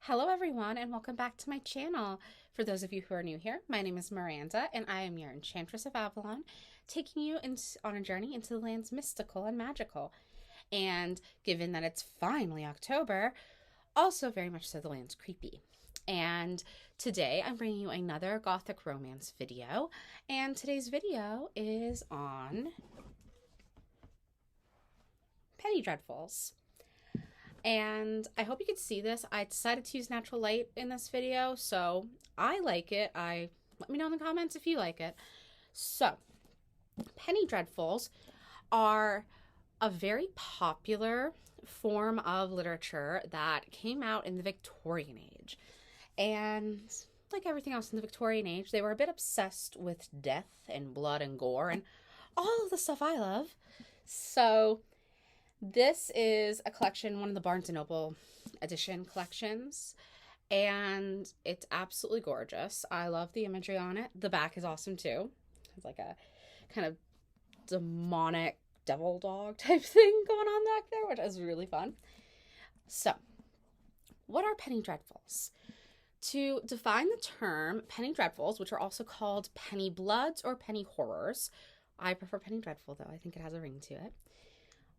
Hello everyone and welcome back to my channel. For those of you who are new here, my name is Miranda and I am your Enchantress of Avalon, taking you on a journey into the lands mystical and magical. And given that it's finally October, also very much so the land's creepy. And today I'm bringing you another gothic romance video, and today's video is on Penny Dreadfuls. And I hope you can see this. I decided to use natural light in this video, so I like it. Let me know in the comments if you like it. So, Penny Dreadfuls are a very popular form of literature that came out in the Victorian Age. And like everything else in the Victorian Age, they were a bit obsessed with death and blood and gore and all of the stuff I love. So this is a collection, one of the Barnes & Noble edition collections, and it's absolutely gorgeous. I love the imagery on it. The back is awesome too. It's like a kind of demonic devil dog type thing going on back there, which is really fun. So, what are Penny Dreadfuls? To define the term Penny Dreadfuls, which are also called Penny Bloods or Penny Horrors, I prefer Penny Dreadful though, I think it has a ring to it,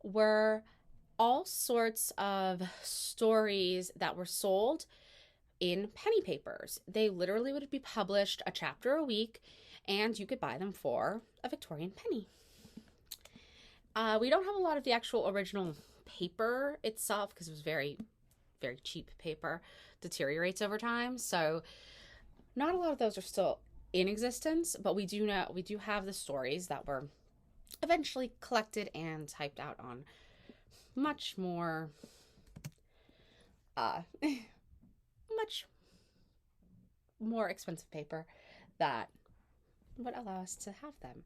were all sorts of stories that were sold in penny papers. They literally would be published a chapter a week, and you could buy them for a Victorian penny. We don't have a lot of the actual original paper itself because it was very, very cheap paper. Deteriorates over time, so not a lot of those are still in existence, but we do have the stories that were eventually collected and typed out on much more much more expensive paper that would allow us to have them.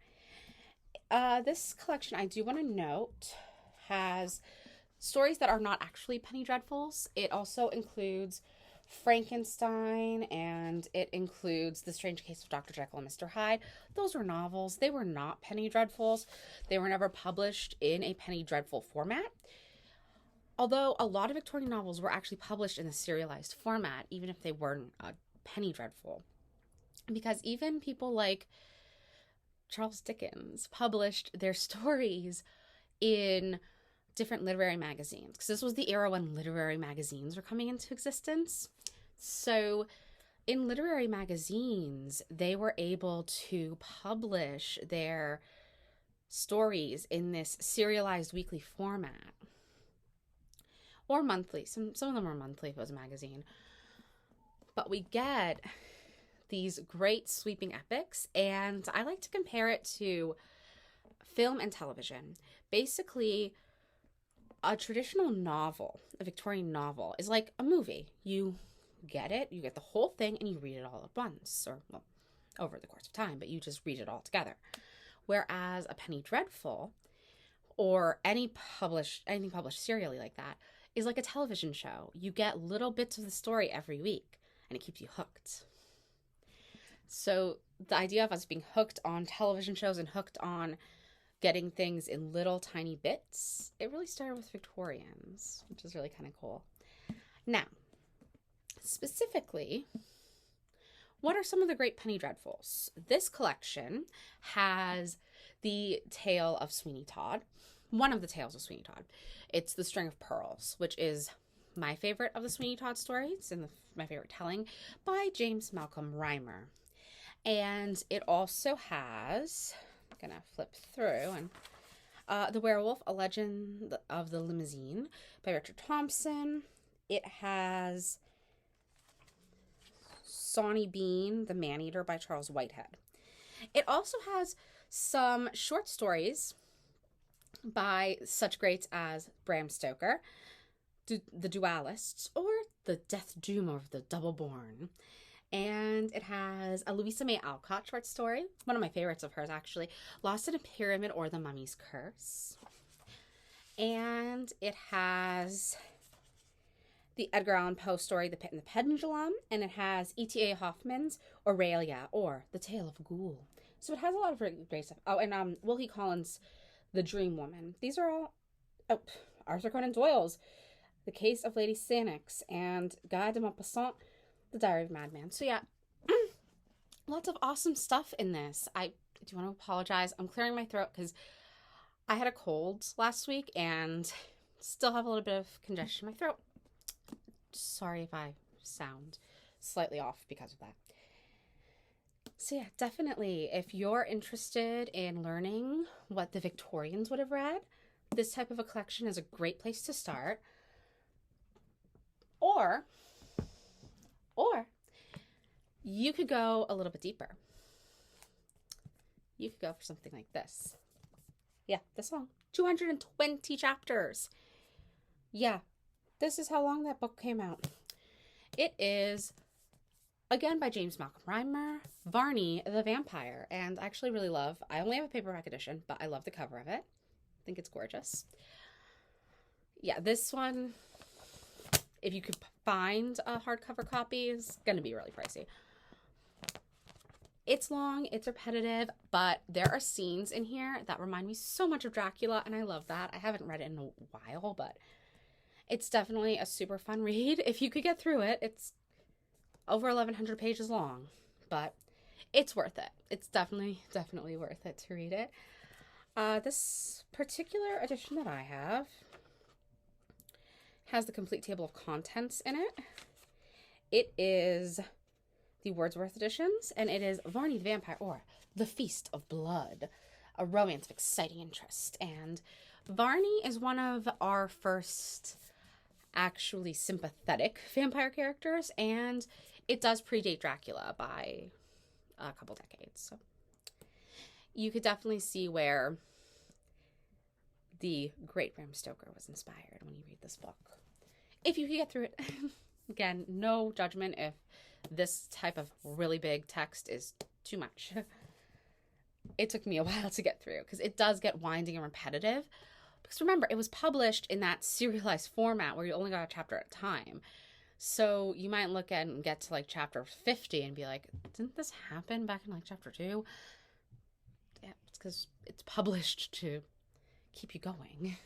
This collection, I do want to note, has stories that are not actually Penny Dreadfuls. It also includes Frankenstein, and it includes The Strange Case of Dr. Jekyll and Mr. Hyde. Those were novels. They were not Penny Dreadfuls. They were never published in a Penny Dreadful format. Although a lot of Victorian novels were actually published in a serialized format, even if they weren't a Penny Dreadful. Because even people like Charles Dickens published their stories in different literary magazines, because this was the era when literary magazines were coming into existence. So in literary magazines, they were able to publish their stories in this serialized weekly format, or monthly. Some of them were monthly if it was a magazine. But we get these great sweeping epics, and I like to compare it to film and television. Basically, a traditional novel, a Victorian novel, is like a movie. You get the whole thing, and you read it all at once, or well, over the course of time, but you just read it all together. Whereas a Penny Dreadful, or anything published serially like that, is like a television show. You get little bits of the story every week, and it keeps you hooked. So the idea of us being hooked on television shows and hooked on getting things in little tiny bits, it really started with Victorians, which is really kind of cool. Now, specifically, what are some of the great Penny Dreadfuls? This collection has the tale of Sweeney Todd, one of the tales of Sweeney Todd. It's The String of Pearls, which is my favorite of the Sweeney Todd stories and my favorite telling, by James Malcolm Rymer. And it also has, I'm gonna flip through, and The Werewolf, A Legend of the Limousine by Richard Thompson. It has Sawney Bean, The Maneater by Charles Whitehead. It also has some short stories by such greats as Bram Stoker, The Duelists, or The Death Doom of the Double Born. And it has a Louisa May Alcott short story, one of my favorites of hers actually, Lost in a Pyramid or The Mummy's Curse. And it has the Edgar Allan Poe story, The Pit and the Pendulum, and it has E.T.A. Hoffman's Aurelia, or The Tale of a Ghoul. So it has a lot of great stuff. Oh, and Wilkie Collins' The Dream Woman. These are all Arthur Conan Doyle's The Case of Lady Sanix, and Guy de Maupassant, The Diary of a Madman. So yeah, lots of awesome stuff in this. I do want to apologize. I'm clearing my throat because I had a cold last week and still have a little bit of congestion in my throat. Sorry if I sound slightly off because of that. So yeah, definitely, if you're interested in learning what the Victorians would have read, this type of a collection is a great place to start. Or you could go a little bit deeper. You could go for something like this. Yeah, this long. 220 chapters. Yeah, this is how long that book came out. It is, again, by James Malcolm Rymer, Varney the Vampire. And I actually really love, I only have a paperback edition, but I love the cover of it. I think it's gorgeous. Yeah, this one, if you could find a hardcover copy, is going to be really pricey. It's long, it's repetitive, but there are scenes in here that remind me so much of Dracula, and I love that. I haven't read it in a while, but it's definitely a super fun read. If you could get through it, it's over 1,100 pages long, but it's worth it. It's definitely worth it to read it. This particular edition that I have has the complete table of contents in it. It is the Wordsworth editions, and it is Varney the Vampire, or The Feast of Blood, a romance of exciting interest. And Varney is one of our first actually sympathetic vampire characters, and it does predate Dracula by a couple decades. So you could definitely see where the great Bram Stoker was inspired when you read this book. If you could get through it. Again, no judgment if this type of really big text is too much. It took me a while to get through because it does get winding and repetitive. Because remember, it was published in that serialized format where you only got a chapter at a time. So you might look at and get to like chapter 50 and be like, didn't this happen back in like chapter 2? Yeah, it's because it's published to keep you going.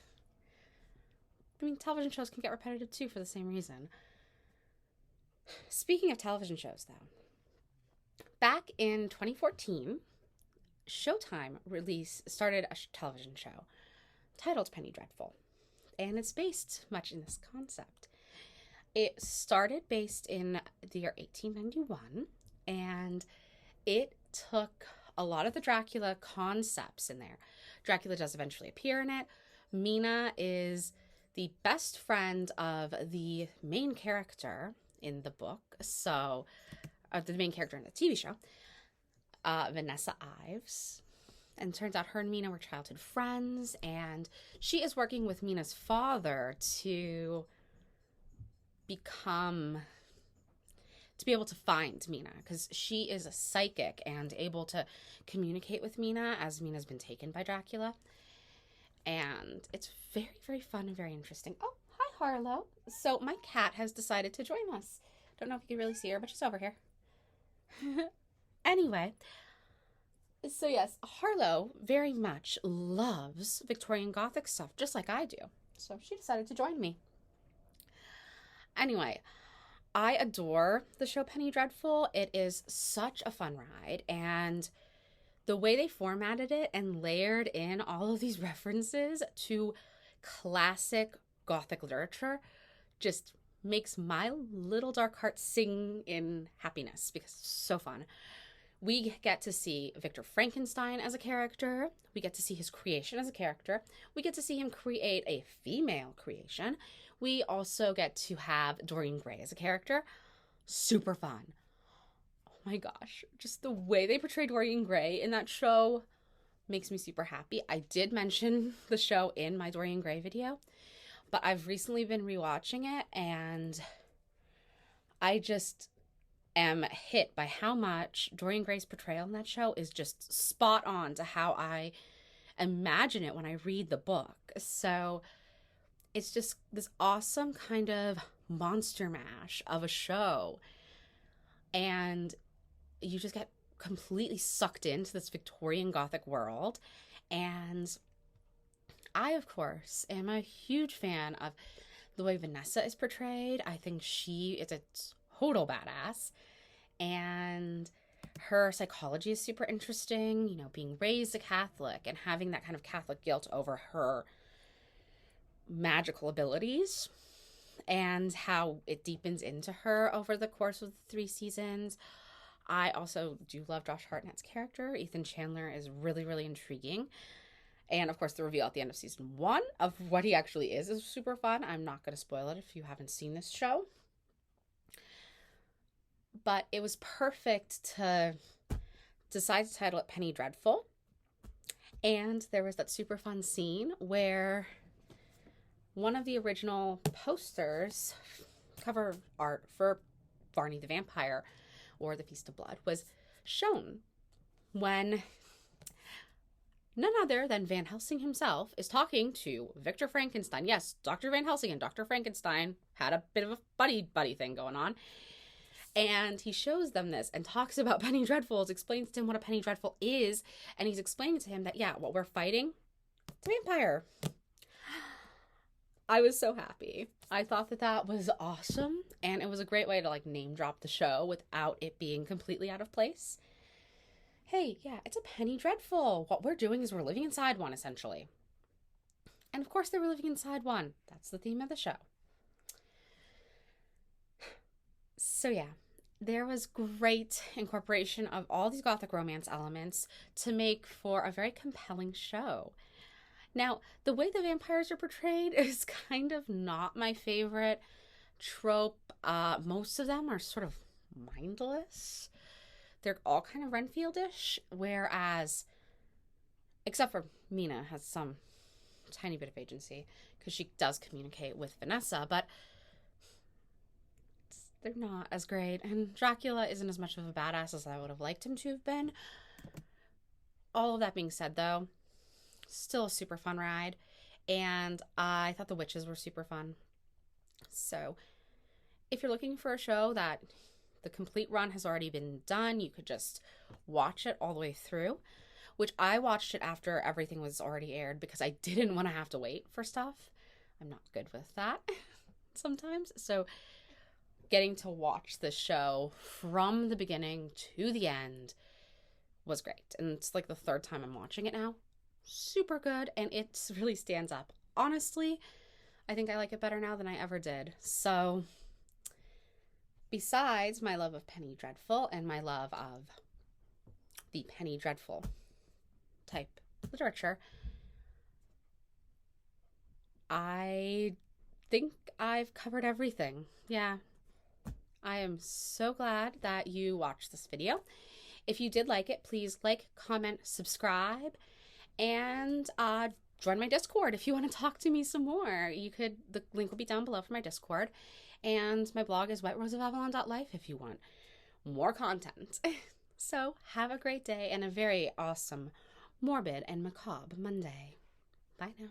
I mean, television shows can get repetitive too for the same reason. Speaking of television shows, though, back in 2014, Showtime started a television show titled Penny Dreadful, and it's based much in this concept. It started based in the year 1891, and it took a lot of the Dracula concepts in there. Dracula does eventually appear in it. Mina is the best friend of the main character in the book, so the main character in the TV show, Vanessa Ives. And it turns out her and Mina were childhood friends, and she is working with Mina's father to be able to find Mina, because she is a psychic and able to communicate with Mina as Mina's been taken by Dracula. And it's very, very fun and very interesting. Oh, hi, Harlow. So my cat has decided to join us. Don't know if you can really see her, but she's over here. Anyway, so yes, Harlow very much loves Victorian Gothic stuff, just like I do. So she decided to join me. Anyway, I adore the show Penny Dreadful. It is such a fun ride, and the way they formatted it and layered in all of these references to classic Gothic literature just makes my little dark heart sing in happiness because it's so fun. We get to see Victor Frankenstein as a character. We get to see his creation as a character. We get to see him create a female creation. We also get to have Dorian Gray as a character. Super fun. My gosh, just the way they portray Dorian Gray in that show makes me super happy. I did mention the show in my Dorian Gray video, but I've recently been rewatching it, and I just am hit by how much Dorian Gray's portrayal in that show is just spot on to how I imagine it when I read the book. So it's just this awesome kind of monster mash of a show, and you just get completely sucked into this Victorian Gothic world. And I, of course, am a huge fan of The way Vanessa is portrayed, I think she is a total badass. And her psychology is super interesting, you know, being raised a Catholic and having that kind of Catholic guilt over her magical abilities and how it deepens into her over the course of the 3 seasons. I also do love Josh Hartnett's character. Ethan Chandler is really, really intriguing. And of course, the reveal at the end of season 1 of what he actually is super fun. I'm not going to spoil it if you haven't seen this show. But it was perfect to decide to title it Penny Dreadful. And there was that super fun scene where one of the original posters, cover art for Varney the Vampire or The Feast of Blood, was shown when none other than Van Helsing himself is talking to Victor Frankenstein. Yes, Dr. Van Helsing and Dr. Frankenstein had a bit of a buddy thing going on. And he shows them this and talks about Penny Dreadfuls, explains to him what a Penny Dreadful is, and he's explaining to him that, yeah, what we're fighting, it's a vampire. I was so happy. I thought that was awesome, and it was a great way to, like, name drop the show without it being completely out of place. Hey, yeah, it's a Penny Dreadful. What we're doing is we're living inside one, essentially. And of course they were living inside one. That's the theme of the show. So yeah, there was great incorporation of all these gothic romance elements to make for a very compelling show. Now, the way the vampires are portrayed is kind of not my favorite trope. Most of them are sort of mindless. They're all kind of Renfield-ish, whereas, except for Mina has some tiny bit of agency because she does communicate with Vanessa, but they're not as great. And Dracula isn't as much of a badass as I would have liked him to have been. All of that being said, though, still a super fun ride. And I thought the witches were super fun. So if you're looking for a show that the complete run has already been done, you could just watch it all the way through, which I watched it after everything was already aired because I didn't want to have to wait for stuff. I'm not good with that sometimes. So getting to watch the show from the beginning to the end was great. And it's like the 3rd time I'm watching it now. Super good, and it really stands up. Honestly, I think I like it better now than I ever did. So besides my love of Penny Dreadful and my love of the Penny Dreadful type literature, I think I've covered everything. Yeah. I am so glad that you watched this video. If you did like it, please like, comment, subscribe, and join my Discord if you want to talk to me some more. The link will be down below for my Discord. And my blog is whiteroseofavalon.life if you want more content. So have a great day and a very awesome, morbid, and macabre Monday. Bye now.